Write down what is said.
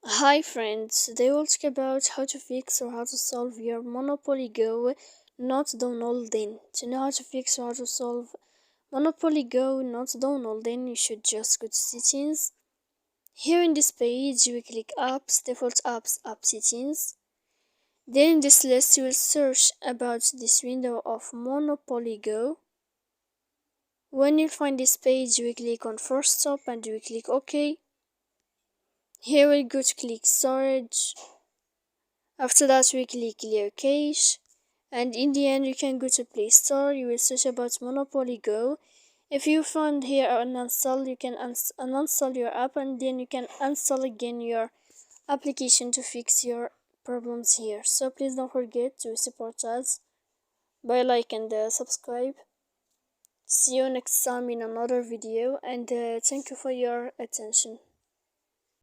Hi friends, today we'll talk about how to fix or how to solve your Monopoly Go not downloading. To know how to fix or how to solve Monopoly Go not downloading, you should just go to settings. Here in this page, you will click apps, default apps, app settings. Then in this list, you will search about this window of Monopoly Go. When you find this page, you will click on first stop and you will click OK. Here we'll go to click storage. After that, we click clear cache, and in the end, you can go to Play Store. You will search about Monopoly Go. If you find here uninstall, you can uninstall your app, and then you can install again your application to fix your problems here. So please don't forget to support us by like and subscribe. See you next time in another video, and thank you for your attention.